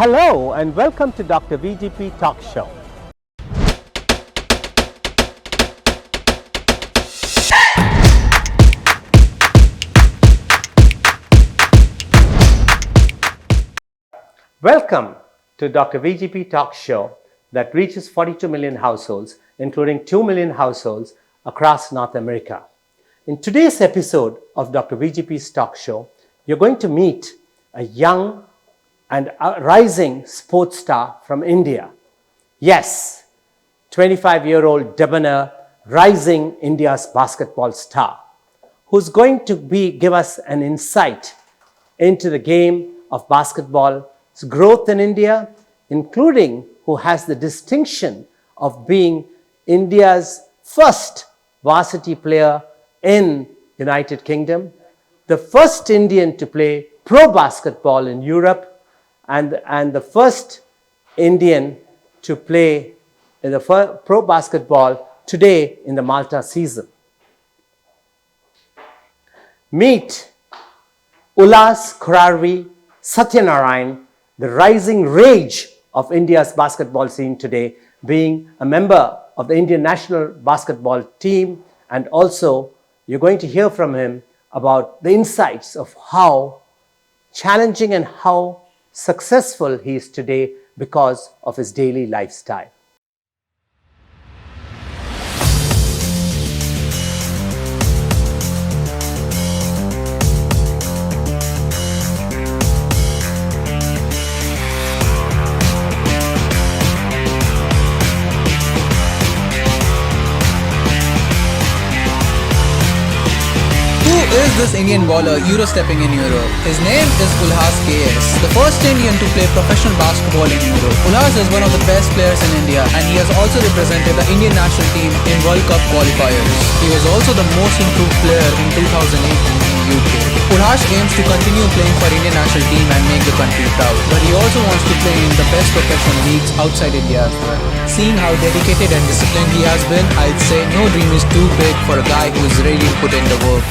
Hello and welcome to Dr. VGP Talk Show. Welcome to Dr. VGP Talk Show that reaches 42 million households, including 2 million households across North America. In today's episode of Dr. VGP's Talk Show, you're going to meet a young and rising sports star from India. Yes, 25-year-old debonair, rising India's basketball star, who's going to give us an insight into the game of basketball's growth in India, including who has the distinction of being India's first varsity player in United Kingdom, the first Indian to play pro basketball in Europe, and the first Indian to play in the pro basketball today in the Malta season. Meet Ulas KS Satyanarayan, the rising rage of India's basketball scene today, being a member of the Indian national basketball team, and also you're going to hear from him about the insights of how challenging and how successful he is today because of his daily lifestyle. Who is this Indian baller Euro-stepping in Europe? His name is ULHAS KS, the first Indian to play professional basketball in Europe. ULHAS is one of the best players in India and he has also represented the Indian national team in World Cup qualifiers. He was also the most improved player in 2008 in UK. ULHAS aims to continue playing for Indian national team and make the country proud, but he also wants to play in the best professional leagues outside India as well. Seeing how dedicated and disciplined he has been, I'd say no dream is too big for a guy who is ready to put in the work.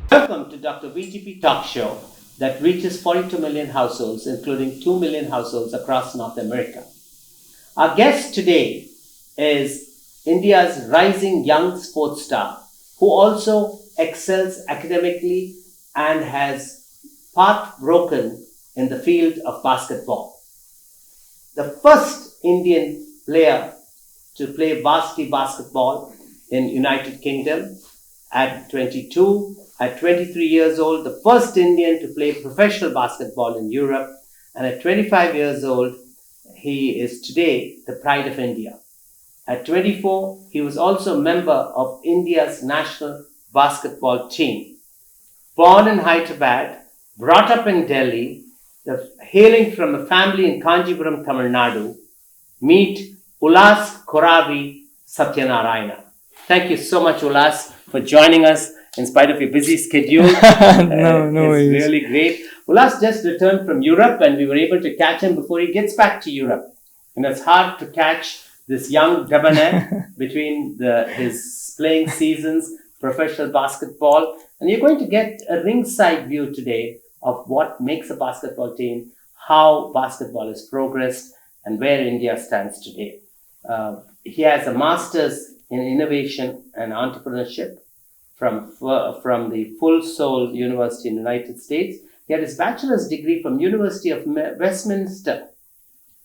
Welcome to Dr. VGP Talk Show that reaches 42 million households, including 2 million households across North America. Our guest today is India's rising young sports star who also excels academically and has path broken in the field of basketball. The first Indian player to play varsity basketball in United Kingdom at 22. At 23 years old, the first Indian to play professional basketball in Europe, and at 25 years old, he is today the pride of India. At 24, he was also a member of India's national basketball team. Born in Hyderabad, brought up in Delhi, hailing from a family in Kanjipuram, Tamil Nadu, meet Ulas KS Satyanarayan. Thank you so much, Ulas, for joining us in spite of your busy schedule. No It's worries. really great. Ulas just returned from Europe, and we were able to catch him before he gets back to Europe. And it's hard to catch this young debonair between his playing seasons, professional basketball. And you're going to get a ringside view today of what makes a basketball team, how basketball has progressed, and where India stands today. He has a master's in innovation and entrepreneurship from the Full Sail University in the United States. He had his bachelor's degree from University of Westminster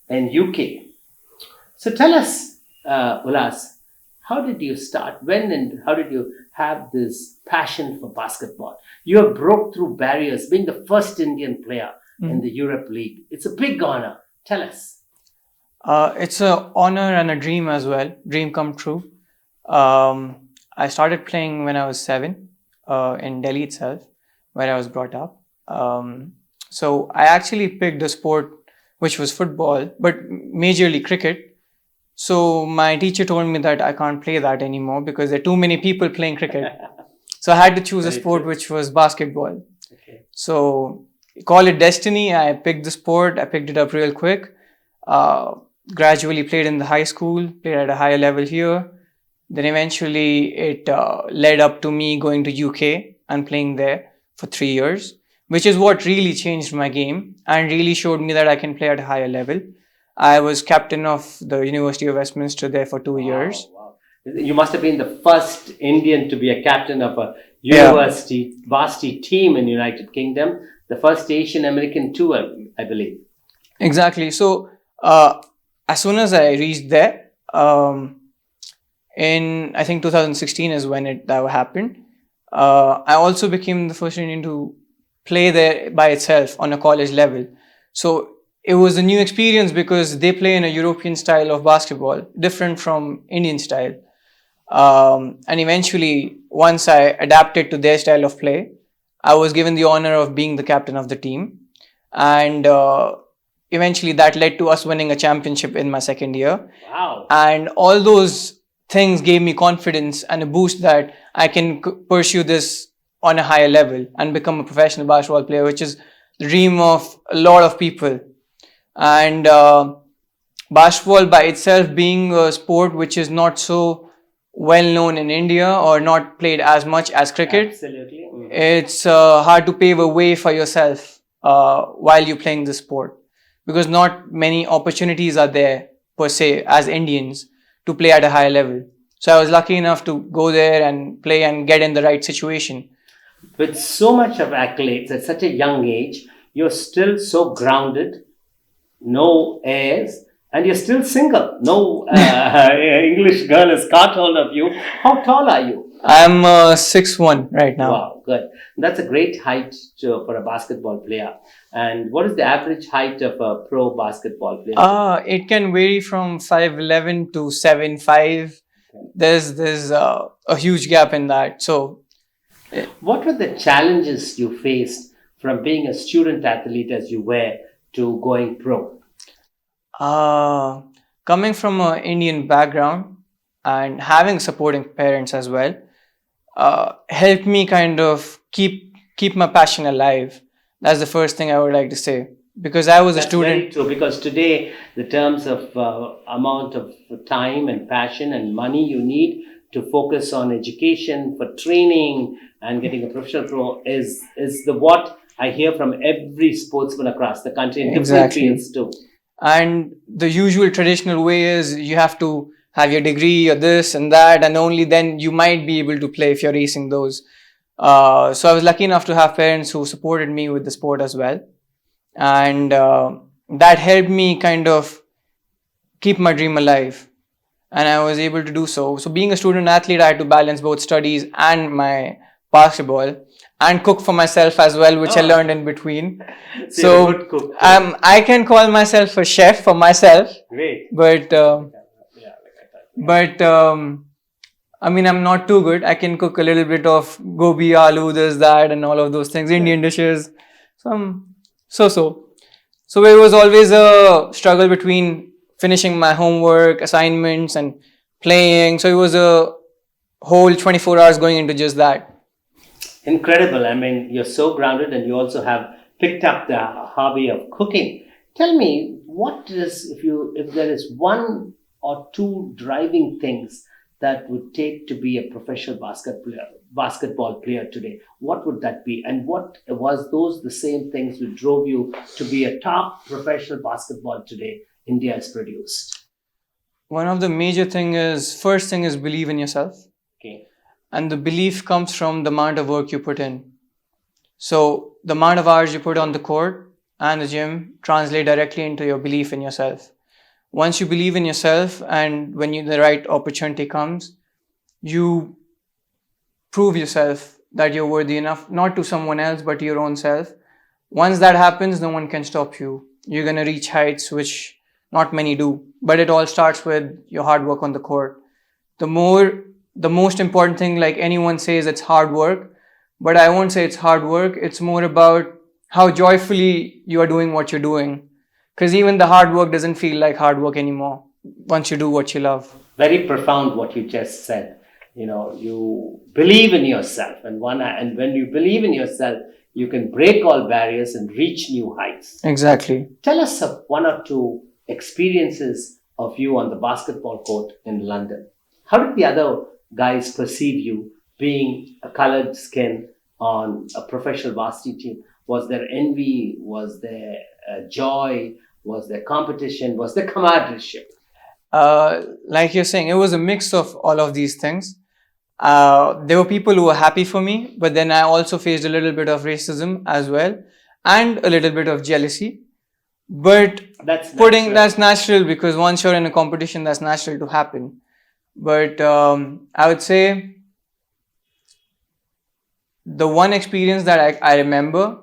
in UK. So tell us, Ulas, how did you start? When and how did you have this passion for basketball? You have broke through barriers, being the first Indian player in the Europe League. It's a big honor. Tell us. It's an honor and a dream as well. Dream come true. I started playing when I was 7 in Delhi itself, where I was brought up. So I actually picked a sport which was football, but majorly cricket. So my teacher told me that I can't play that anymore because there are too many people playing cricket. So I had to choose a sport which was basketball. Okay. So call it destiny. I picked the sport. I picked it up real quick. Gradually played in the high school, played at a higher level here. Then eventually it led up to me going to UK and playing there for 3 years, which is what really changed my game and really showed me that I can play at a higher level. I was captain of the University of Westminster there for 2 years. Wow. You must have been the first Indian to be a captain of a university varsity team in the United Kingdom, the first Asian American too, I believe. Exactly. So as soon as I reached there, in I think 2016 is when that happened. I also became the first Indian to play there by itself on a college level. So it was a new experience because they play in a European style of basketball, different from Indian style. And eventually, once I adapted to their style of play, I was given the honor of being the captain of the team. And eventually that led to us winning a championship in my second year. Wow. And all those things gave me confidence and a boost that I can pursue this on a higher level and become a professional basketball player, which is the dream of a lot of people. And basketball by itself being a sport which is not so well known in India or not played as much as cricket. Absolutely. It's hard to pave a way for yourself while you're playing the sport, because not many opportunities are there per se as Indians to play at a higher level. So I was lucky enough to go there and play and get in the right situation. With so much of accolades at such a young age, you're still so grounded, no airs, and you're still single. No English girl has caught hold of you. How tall are you? I'm 6'1" right now. Wow, good. That's a great height for a basketball player. And what is the average height of a pro basketball player? It can vary from 5'11" to 7'5". There's a huge gap in that. So, what were the challenges you faced from being a student athlete as you were to going pro? coming from an Indian background and having supporting parents as well, helped me kind of keep my passion alive. That's the first thing I would like to say. Because I was a student. Very true. Because today, the terms of amount of time and passion and money you need to focus on education, for training and getting a professional pro is the what I hear from every sportsman across the country in different fields too. And the usual traditional way is you have to have your degree or this and that, and only then you might be able to play if you're racing those. So I was lucky enough to have parents who supported me with the sport as well. And that helped me kind of keep my dream alive. And I was able to do so. So being a student athlete, I had to balance both studies and my basketball, and cook for myself as well, which I learned in between. So good cook. I can call myself a chef for myself. Great. But I mean, I'm not too good. I can cook a little bit of gobi, aloo, this, that, and all of those things, Indian dishes. So it was always a struggle between finishing my homework, assignments, and playing. So it was a whole 24 hours going into just that. Incredible. I mean, you're so grounded and you also have picked up the hobby of cooking. Tell me, what is, if there is one or two driving things that would take to be a professional basketball player today, what would that be? And what was those the same things that drove you to be a top professional basketball today India has produced? One of the major first thing is believe in yourself. Okay. And the belief comes from the amount of work you put in. So the amount of hours you put on the court and the gym translate directly into your belief in yourself. Once you believe in yourself, and when the right opportunity comes, you prove yourself that you're worthy enough, not to someone else, but to your own self. Once that happens, no one can stop you. You're going to reach heights which not many do. But it all starts with your hard work on the court. The most important thing, like anyone says, it's hard work. But I won't say it's hard work. It's more about how joyfully you are doing what you're doing. Because even the hard work doesn't feel like hard work anymore once you do what you love. Very profound what you just said. You know, you believe in yourself, and when you believe in yourself, you can break all barriers and reach new heights. Exactly. Tell us one or two experiences of you on the basketball court in London. How did the other guys perceive you being a colored skin on a professional varsity team? Was there envy? Was there joy? Was there competition? Was there camaraderie? Like you're saying, it was a mix of all of these things. There were people who were happy for me, but then I also faced a little bit of racism as well, and a little bit of jealousy. But that's natural, because once you're in a competition, that's natural to happen. But I would say the one experience that I remember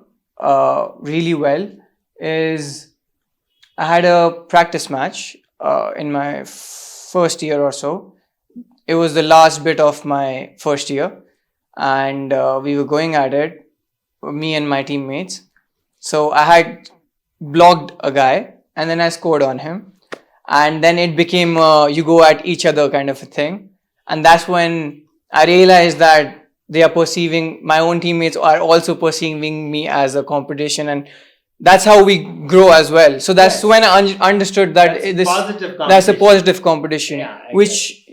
really well is I had a practice match in my first year or so. It was the last bit of my first year, and we were going at it, me and my teammates. So I had blocked a guy, and then I scored on him. And then it became you go at each other kind of a thing. And that's when I realized that my own teammates are also perceiving me as a competition, and that's how we grow as well. So that's when I understood that that's a positive competition, which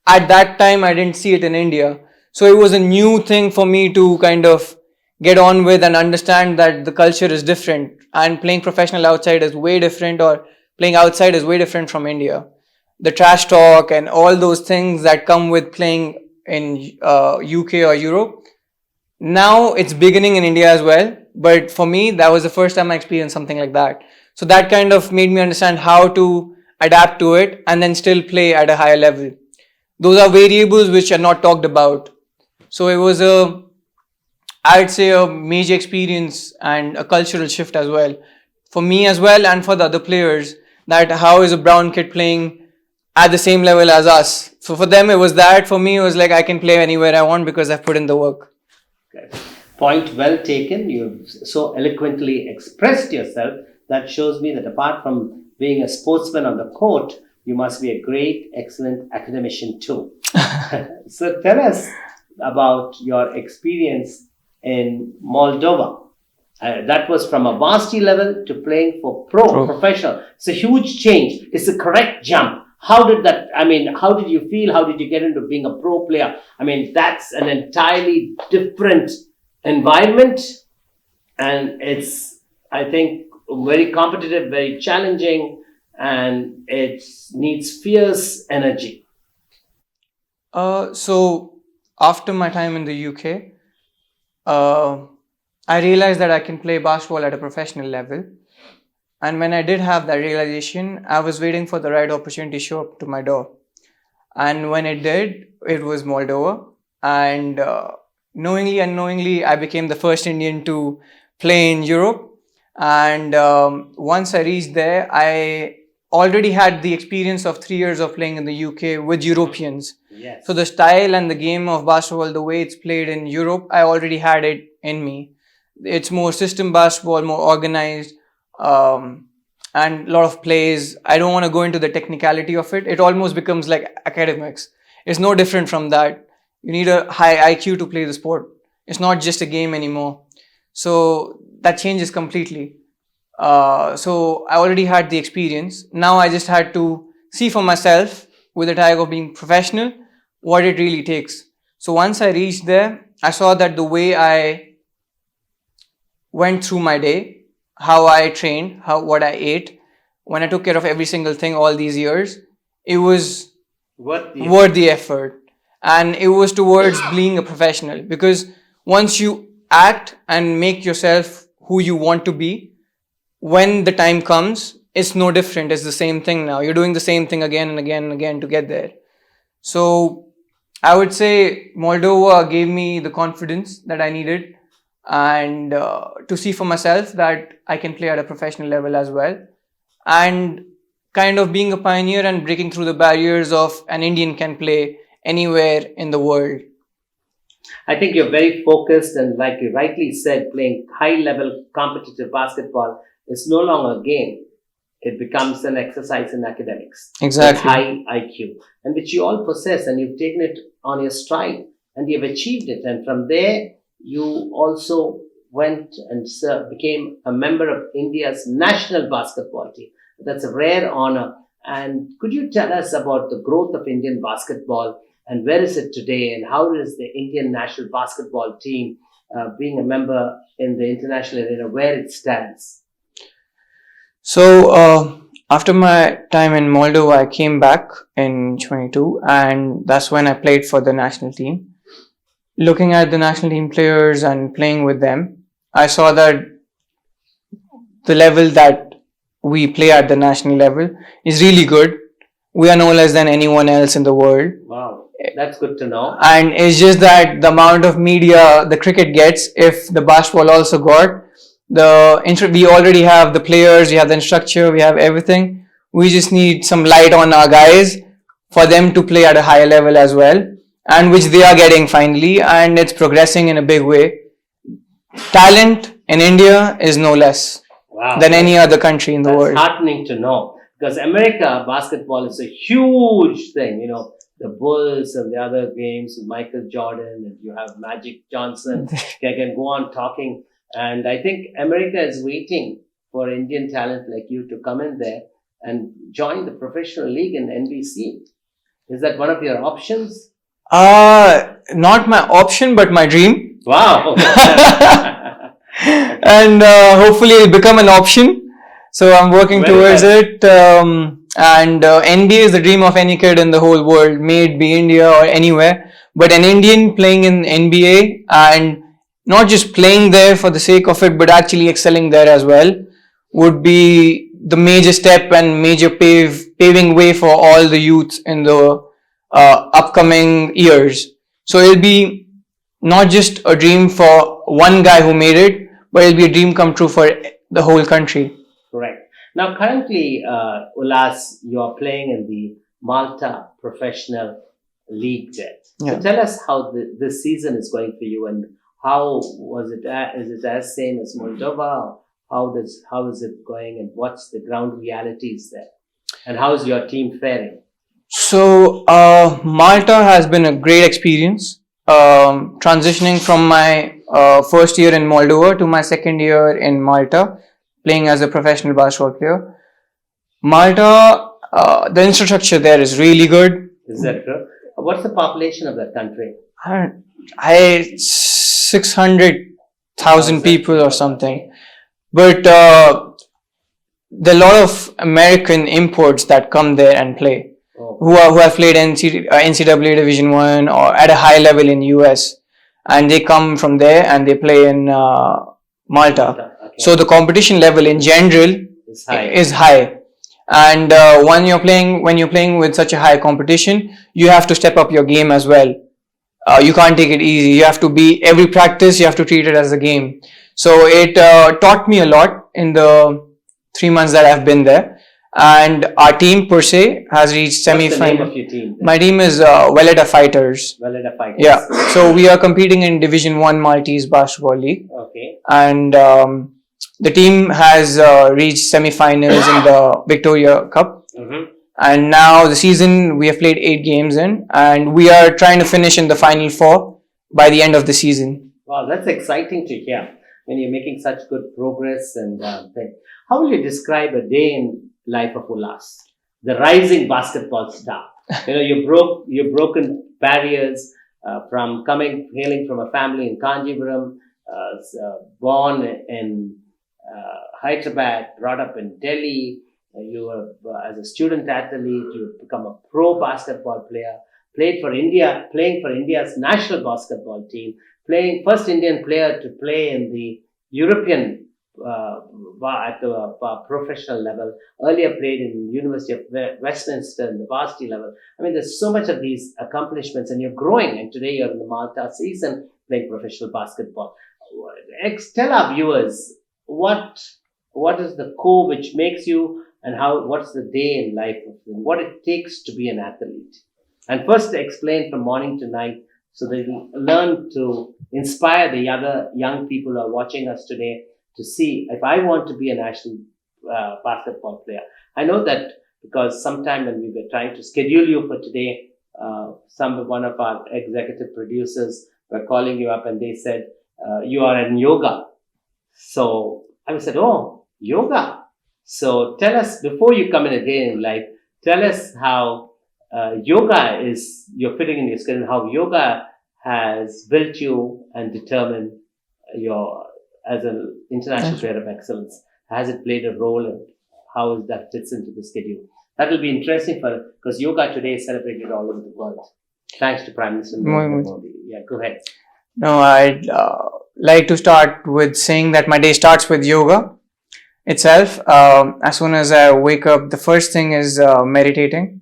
at that time I didn't see it in India. So it was a new thing for me to kind of get on with and understand that the culture is different, and playing professional outside is way different, or playing outside is way different from India. The trash talk and all those things that come with playing in UK or Europe, now it's beginning in India as well. But for me, that was the first time I experienced something like that. So that kind of made me understand how to adapt to it and then still play at a higher level. Those are variables which are not talked about. So it was I'd say a major experience and a cultural shift as well. For me as well, and for the other players, that how is a brown kid playing at the same level as us. So for them it was that. For me it was like I can play anywhere I want because I've put in the work. Okay. Point well taken. You've so eloquently expressed yourself. That shows me that apart from being a sportsman on the court, you must be a great, excellent academician too. So tell us about your experience in Moldova. That was from a varsity level to playing for professional. It's a huge change. It's a correct jump. How did you feel? How did you get into being a pro player? I mean, that's an entirely different environment, and it's, I think, very competitive, very challenging, and it needs fierce energy. So after my time in the UK, I realized that I can play basketball at a professional level. And when I did have that realization, I was waiting for the right opportunity to show up to my door. And when it did, it was Moldova. And knowingly, unknowingly, I became the first Indian to play in Europe. And once I reached there, I already had the experience of 3 years of playing in the UK with Europeans. Yes. So the style and the game of basketball, the way it's played in Europe, I already had it in me. It's more system basketball, more organized, and a lot of plays. I don't want to go into the technicality of it. It almost becomes like academics. It's no different from that. You need a high IQ to play the sport. It's not just a game anymore. So that changes completely. So I already had the experience. Now I just had to see for myself, with the tag of being professional, what it really takes. So once I reached there, I saw that the way I went through my day, how I trained, what I ate, when I took care of every single thing all these years, it was worth the effort. And it was towards being a professional, because once you act and make yourself who you want to be, when the time comes, it's no different. It's the same thing now. You're doing the same thing again and again and again to get there. So I would say Moldova gave me the confidence that I needed, and to see for myself that I can play at a professional level as well, and kind of being a pioneer and breaking through the barriers of an Indian can play anywhere in the world. I think you're very focused, and like you rightly said, playing high-level competitive basketball is no longer a game. It becomes an exercise in academics. Exactly. With high IQ, and which you all possess, and you've taken it on your stride, and you've achieved it. And from there, you also went and became a member of India's national basketball team. That's a rare honor. And could you tell us about the growth of Indian basketball, and where is it today, and how is the Indian national basketball team being a member in the international arena, where it stands? So after my time in Moldova, I came back in 22, and that's when I played for the national team. Looking at the national team players and playing with them, I saw that the level that we play at the national level is really good. We are no less than anyone else in the world. Wow, that's good to know. And it's just that the amount of media the cricket gets, if the basketball also got, we already have the players, we have the structure, we have everything. We just need some light on our guys for them to play at a higher level as well, and which they are getting finally, and it's progressing in a big way. Talent in India is no less than any other country in the world. That's heartening to know, because America basketball is a huge thing. You know, the Bulls and the other games with Michael Jordan, and you have Magic Johnson. I can go on talking. And I think America is waiting for Indian talent like you to come in there and join the professional league in NBC. Is that one of your options? Not my option, but my dream. Wow. And hopefully it'll become an option. So I'm working towards it. And NBA is the dream of any kid in the whole world, may it be India or anywhere. But an Indian playing in NBA, and not just playing there for the sake of it, but actually excelling there as well, would be the major step and major paving way for all the youth in the upcoming years. So it'll be not just a dream for one guy who made it, but it'll be a dream come true for the whole country. Correct. Now, currently, Ulas, you are playing in the Malta Professional League there. Yeah. So tell us how this season is going for you, and how was it? Is it as same as Moldova? How is it going, and what's the ground realities there? And how is your team faring? So Malta has been a great experience. Transitioning from my first year in Moldova to my second year in Malta, playing as a professional basketball player. Malta, the infrastructure there is really good. Is that true? What's the population of that country? 600,000 people or something. But there are a lot of American imports that come there and play, who have played NCAA Division 1 or at a high level in US, and they come from there and they play in Malta. Okay. So the competition level in general is high. And when you're playing with such a high competition, you have to step up your game as well. You can't take it easy. You have to be, every practice, you have to treat it as a game. So it taught me a lot in the 3 months that I've been there. And our team per se has reached semi-final. What's the name of your team? My team is Velleda Fighters. Velleda Fighters. Yeah. So we are competing in Division 1 Maltese Basketball League. Okay. And the team has reached semi-finals in the Victoria Cup. Mm-hmm. And now the season, we have played 8 games in, and we are trying to finish in the final 4 by the end of the season. Wow, that's exciting to hear when you're making such good progress and thing. How will you describe a day in life of Ulas, the rising basketball star? You've broken barriers from hailing from a family in Kanjipuram, born in Hyderabad, brought up in Delhi. You were, as a student athlete, you become a pro basketball player, playing for India's national basketball team, playing first Indian player to play in the European at the professional level. Earlier played in University of Westminster in the varsity level. I mean, there's so much of these accomplishments, and you're growing. And today you're in the Malta season playing professional basketball. Tell our viewers what is the core which makes you, and what's the day in life of you, what it takes to be an athlete. And first explain from morning to night so they learn to inspire the other young people who are watching us today to see if I want to be a national basketball player. I know that because sometime when we were trying to schedule you for today, one of our executive producers were calling you up and they said, you are in yoga. So I said, oh, yoga. So tell us, before you come in again in life, tell us how yoga you're fitting in your schedule, how yoga has built you and determined as an international player of excellence. Has it played a role, and how that fits into the schedule? That will be interesting because yoga today is celebrated all over the world. Thanks to Prime Minister Modi. Yeah, go ahead. No, I'd like to start with saying that my day starts with yoga itself. As soon as I wake up, the first thing is meditating.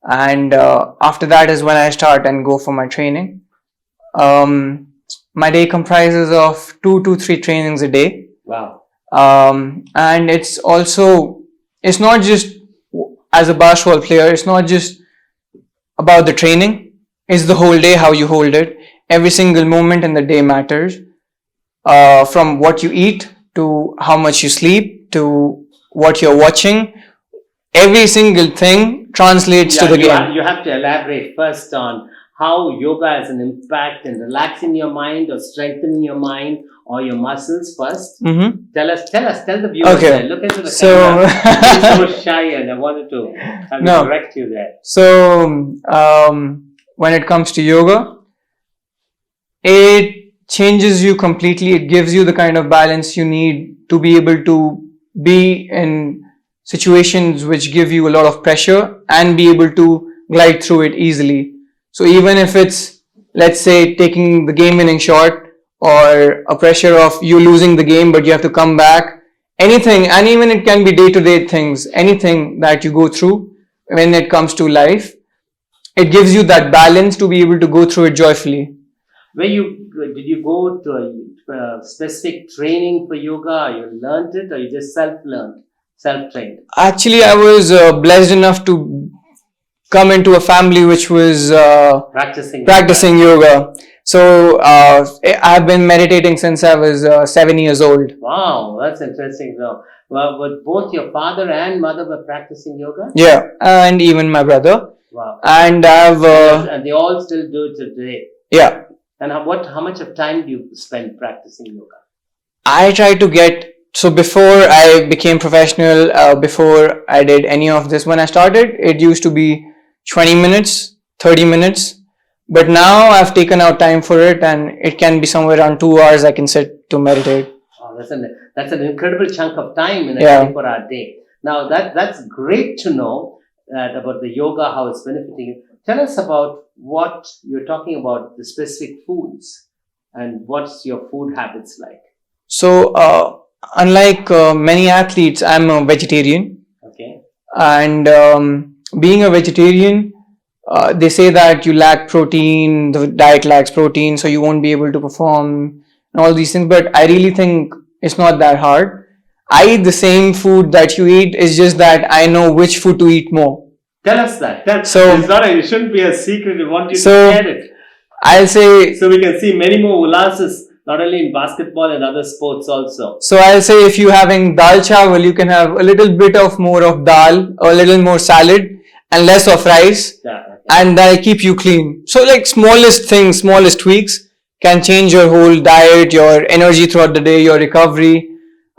And after that is when I start and go for my training. My day comprises of 2 to 3 trainings a day. Wow. And it's not just as a basketball player, it's not just about the training. It's the whole day, how you hold it. Every single moment in the day matters. From what you eat to how much you sleep to what you're watching. Every single thing translates to the game. You have to elaborate first on how yoga has an impact in relaxing your mind or strengthening your mind or your muscles first. Mm-hmm. Tell the viewers. Okay. There. Look into the camera. You're so shy, and I wanted to correct you there. So, when it comes to yoga, it changes you completely. It gives you the kind of balance you need to be able to be in situations which give you a lot of pressure and be able to glide through it easily. So even if it's, let's say, taking the game-winning shot or a pressure of you losing the game but you have to come back, anything, and even it can be day-to-day things, anything that you go through when it comes to life, it gives you that balance to be able to go through it joyfully. Did you go to a specific training for yoga, or you learned it, or you just self-trained? Actually, I was blessed enough to come into a family which was practicing yoga. So I've been meditating since I was 7 years old. Wow, that's interesting. So, but both your father and mother were practicing yoga? Yeah, and even my brother. Wow. And and they all still do it today. Yeah. And how much of time do you spend practicing yoga? I try to before I became professional, before I did any of this, when I started, it used to be 20 minutes, 30 minutes. But now I've taken out time for it, and it can be somewhere around 2 hours I can sit to meditate. Oh, that's an incredible chunk of time in a 24-hour day. Now that's great to know about the yoga, how it's benefiting you. Tell us about what you're talking about, the specific foods, and what's your food habits like. So, unlike many athletes, I'm a vegetarian. Okay. And being a vegetarian, they say that you lack protein, the diet lacks protein, so you won't be able to perform and all these things. But I really think it's not that hard. I eat the same food that you eat. It's just that I know which food to eat more. Tell us that. It shouldn't be a secret. We want you to share it. I'll say... So we can see many more Ulas's, not only in basketball and other sports also. So I'll say if you're having dal chawal, you can have a little bit more of dal, or a little more salad, and less of rice. Yeah, okay. And that'll keep you clean. So like smallest things, smallest tweaks can change your whole diet, your energy throughout the day, your recovery.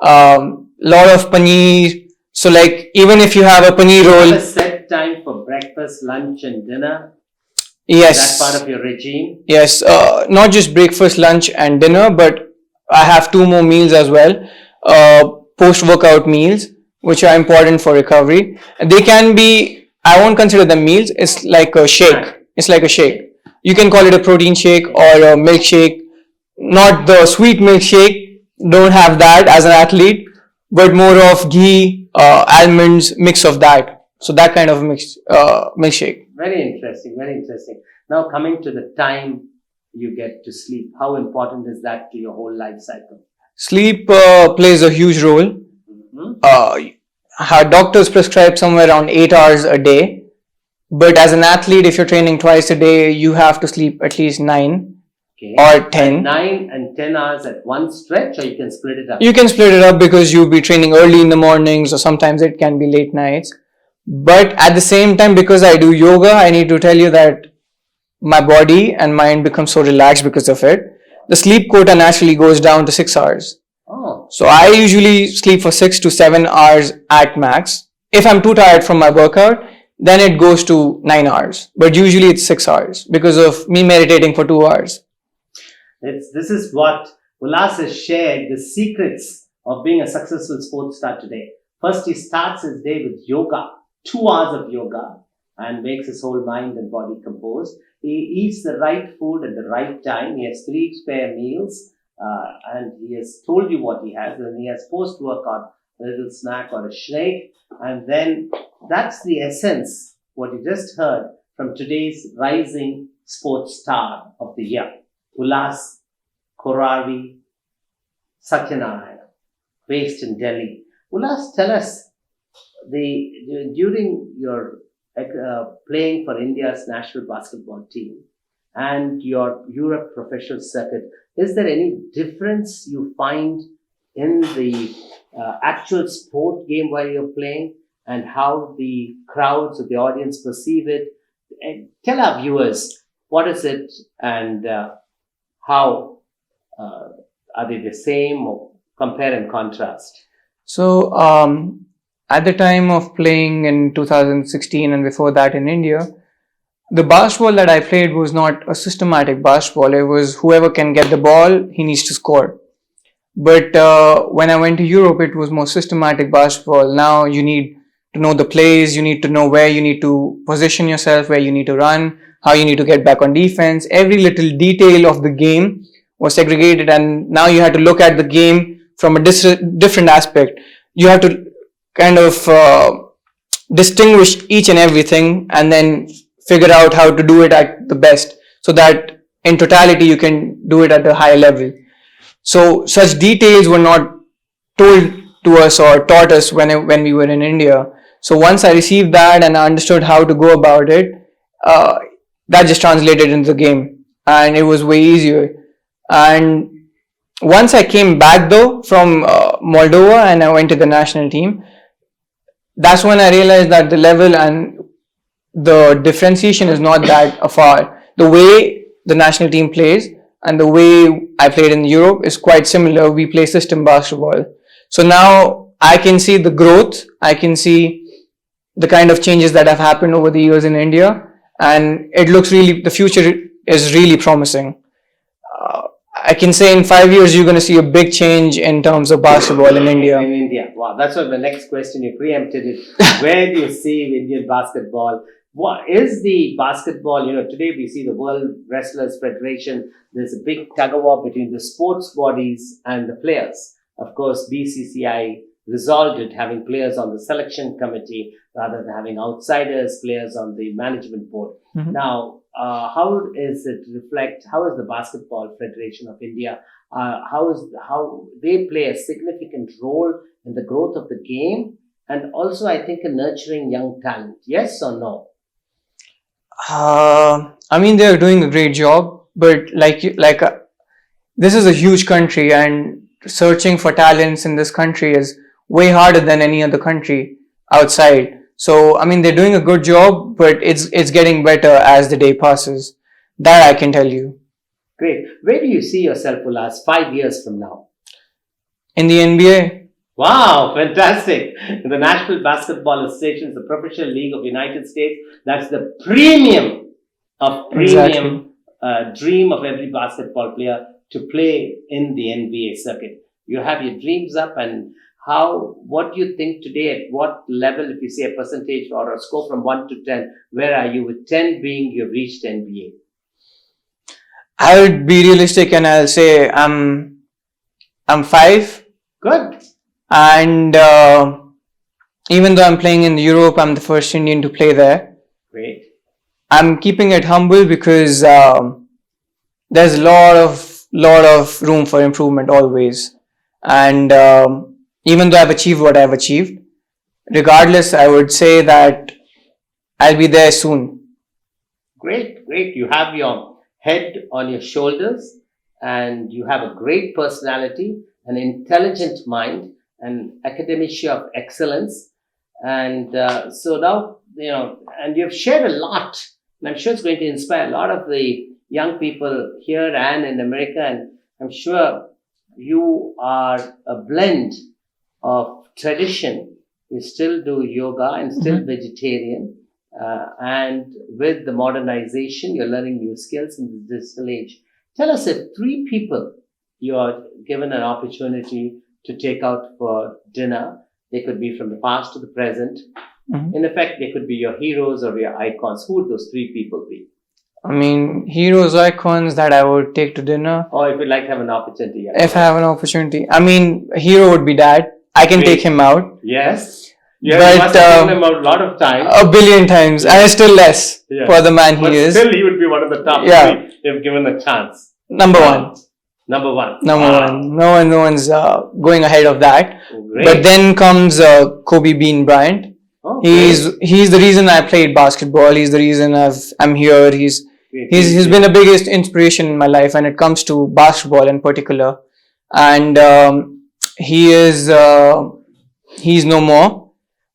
Lot of paneer. So like even if you have a paneer You have roll, a set time for breakfast, lunch, and dinner. yes, Is that part of your regime? yes, not just breakfast, lunch, and dinner, but I have two more meals as well. Post-workout meals, which are important for recovery. They can be, I won't consider them meals. It's like a shake. It's like a shake. You can call it a protein shake or a milkshake. Not the sweet milkshake. Don't have that as an athlete, but more of ghee, almonds, mix of that. So that kind of milkshake. Very interesting, very interesting. Now coming to the time you get to sleep, how important is that to your whole life cycle? Sleep plays a huge role. Mhm. Doctors prescribe somewhere around 8 hours a day. But as an athlete, if you're training twice a day, you have to sleep at least 9 Okay. or 10. 9 and 10 hours at one stretch, or you can split it up? You can split it up because you'll be training early in the mornings, or sometimes it can be late nights. But at the same time, because I do yoga, I need to tell you that my body and mind become so relaxed because of it. The sleep quota naturally goes down to 6 hours. Oh, So I usually sleep for 6 to 7 hours at max. If I'm too tired from my workout, then it goes to 9 hours. But usually it's 6 hours because of me meditating for 2 hours. this is what Ulas has shared, the secrets of being a successful sports star today. First, he starts his day with yoga, 2 hours of yoga, and makes his whole mind and body composed. He eats the right food at the right time. He has 3 spare meals, and he has told you what he has, and he has post-workout a little snack or a shake. And then that's the essence, what you just heard from today's rising sports star of the year, Ulas Koravi Satyanarayan, based in Delhi. Ulas, tell us, during your playing for India's national basketball team and your Europe professional circuit, is there any difference you find in the actual sport game while you're playing and how the crowds or the audience perceive it? And tell our viewers, what is it and how are they the same, or compare and contrast? So at the time of playing in 2016 and before that in India, the basketball that I played was not a systematic basketball. It was whoever can get the ball, he needs to score. But when I went to Europe, it was more systematic basketball. Now you need to know the plays, you need to know where you need to position yourself, where you need to run, how you need to get back on defense. Every little detail of the game was segregated, and now you had to look at the game from a different aspect. You have to kind of distinguish each and everything and then figure out how to do it at the best, so that in totality you can do it at a higher level. So such details were not told to us or taught us when we were in India. So once I received that and I understood how to go about it, that just translated into the game, and it was way easier. And once I came back though from Moldova and I went to the national team, that's when I realized that the level and the differentiation is not that afar. The way the national team plays and the way I played in Europe is quite similar. We play system basketball. So now I can see the growth, I can see the kind of changes that have happened over the years in India, and it looks really, the future is really promising. I can say in 5 years you're going to see a big change in terms of basketball in India. In India. Wow, that's what the next question, you preempted it. Where do you see Indian basketball? What is the basketball? Today we see the World Wrestlers Federation. There's a big tug of war between the sports bodies and the players. Of course, BCCI resolved it, having players on the selection committee rather than having outsiders, players on the management board. Mhm. Now, how is it reflect? How is the Basketball Federation of India? How they play a significant role in the growth of the game, and also I think in nurturing young talent. Yes or no? I mean, they're doing a great job, but this is a huge country, and searching for talents in this country is way harder than any other country outside. So, I mean, they're doing a good job, but it's getting better as the day passes. That I can tell you. Great. Where do you see yourself, Ulas, 5 years from now? In the NBA, Wow, fantastic. The National Basketball Association is the professional league of the United States. That's the premium of premium dream of every basketball player to play in the NBA circuit. You have your dreams up, and what do you think today, at what level, if you say a percentage or a score from 1 to 10, where are you, with 10 being you've reached NBA? I would be realistic and I'll say I'm 5. Good. And even though I'm playing in Europe, I'm the first Indian to play there. Great. I'm keeping it humble because there's a lot of room for improvement always. And even though I've achieved what I've achieved, regardless, I would say that I'll be there soon. Great, great. You have your head on your shoulders, and you have a great personality, an intelligent mind, an academia of excellence. And so now, and you've shared a lot, and I'm sure it's going to inspire a lot of the young people here and in America. And I'm sure you are a blend of tradition. You still do yoga and still vegetarian. And with the modernization, you're learning new skills in this digital age. Tell us, if 3 people you are given an opportunity to take out for dinner, they could be from the past to the present. In effect, they could be your heroes or your icons. Who would those 3 people be? I mean, heroes, icons that I would take to dinner. Or if you'd like to have an opportunity. If I have an opportunity. I mean, a hero would be Dad. I can take him out. Yes. Yeah, But, you must have taken him out a lot of times. A billion times. And it's still less for the man But he is. still, he would be one of the top 3 if given a chance. Number one. Number one. No one's going ahead of that. Great. But then comes Kobe Bean Bryant. Oh, He's the reason I played basketball. He's the reason I'm here. He's been the biggest inspiration in my life when it comes to basketball in particular. And he's no more.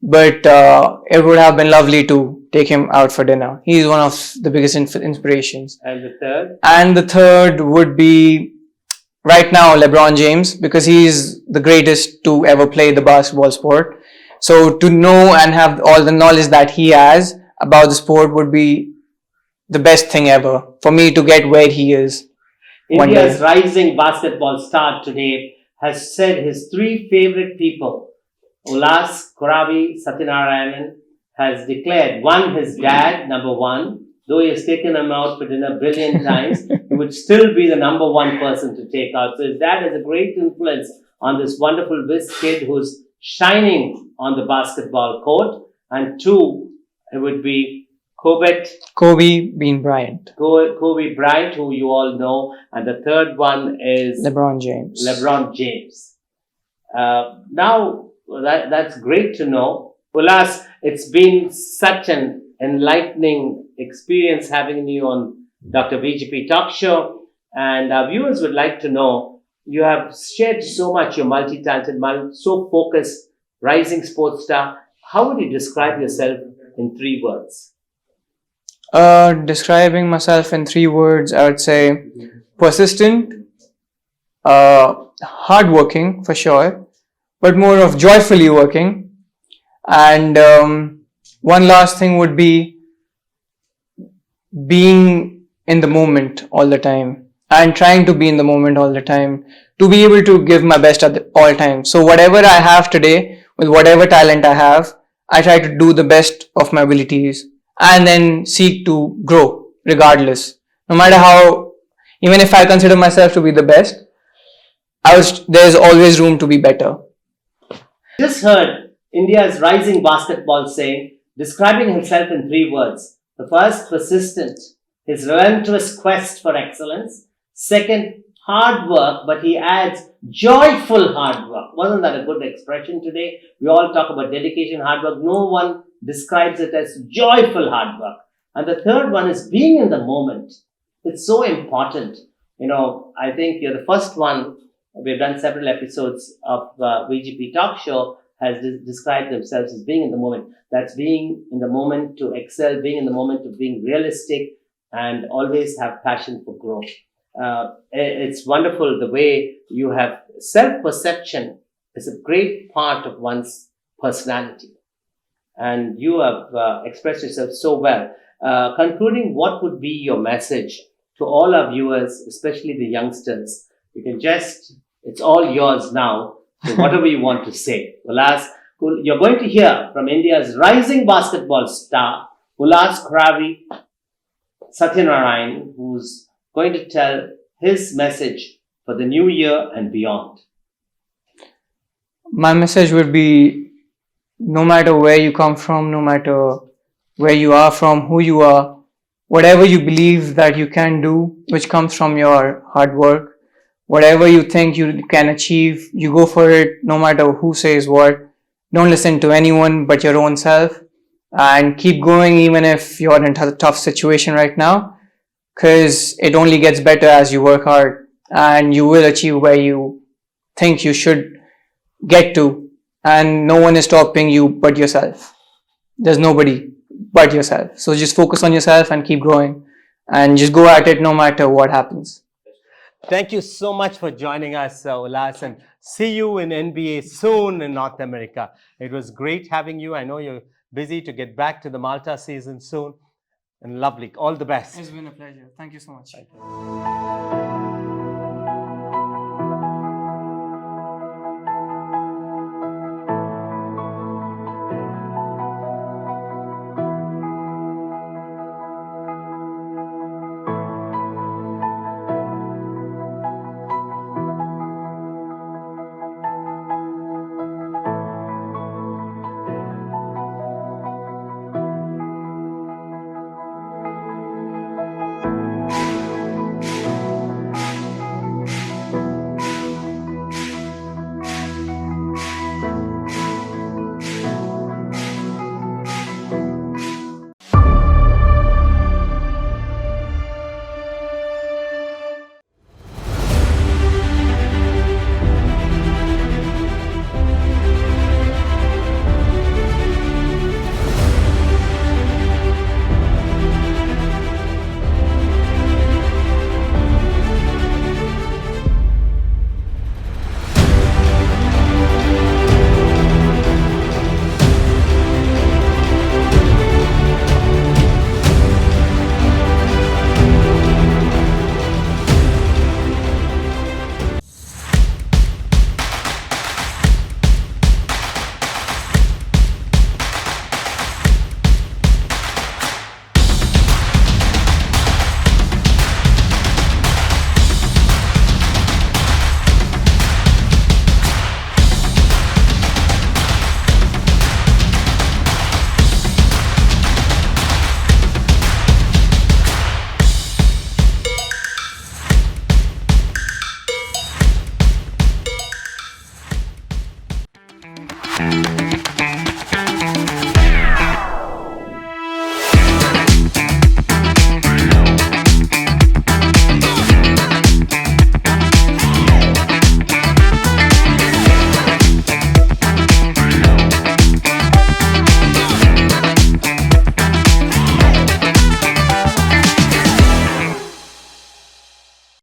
But it would have been lovely to take him out for dinner. He's one of the biggest inspirations. And the third? And the third would be, right now, LeBron James, because he's the greatest to ever play the basketball sport. So to know and have all the knowledge that he has about the sport would be the best thing ever for me to get where he is. India's rising basketball star today has said his 3 favorite people. Ulas Koravi Satyanarayan has declared, 1, his dad, number 1. Though he has taken him out for dinner a billion times, he would still be the number 1 person to take out. So his dad has a great influence on this wonderful whiz kid who's shining on the basketball court. And 2, it would be Kobe Bean Bryant. Kobe Bryant, who you all know. And the third one is LeBron James. Now, that's great to know. Ulas, it's been such an enlightening experience having you on Dr. VGP Talk Show. And our viewers would like to know, you have shared so much, you're multi-talented, so focused, rising sports star. How would you describe yourself in 3 words? Describing myself in 3 words, I would say persistent, hardworking for sure, but more of joyfully working. And one last thing would be being in the moment all the time and trying to be in the moment all the time to be able to give my best at all times. So whatever I have today, with whatever talent I have, I try to do the best of my abilities and then seek to grow regardless. No matter how, even if I consider myself to be the best, there's always room to be better. Just heard India's rising basketball saying, describing himself in 3 words. The first, persistent, his relentless quest for excellence. Second, hard work, but he adds joyful hard work. Wasn't that a good expression today? We all talk about dedication, hard work. No one describes it as joyful hard work. And the third one is being in the moment. It's so important. I think you're the first one. We've done several episodes of VGP Talk Show has described themselves as being in the moment. That's being in the moment to excel, being in the moment of being realistic, and always have passion for growth. It's wonderful the way you have self-perception is a great part of one's personality. And you have expressed yourself so well. Concluding, what would be your message to all our viewers, especially the youngsters? You can just, it's all yours now. So whatever you want to say. Ulas, you're going to hear from India's rising basketball star, Ulas Koravi Satyanarayan, who's going to tell his message for the new year and beyond. My message would be, no matter where you come from, no matter where you are from, who you are, whatever you believe that you can do, which comes from your hard work, whatever you think you can achieve, you go for it, no matter who says what. Don't listen to anyone but your own self, and keep going even if you're in a tough situation right now, because it only gets better as you work hard, and you will achieve where you think you should get to. And no one is stopping you but yourself. There's nobody but yourself. So just focus on yourself and keep growing. And just go at it no matter what happens. Thank you so much for joining us, Ulas, and see you in NBA soon in North America. It was great having you. I know you're busy to get back to the Malta season soon. And lovely. All the best. It's been a pleasure. Thank you so much.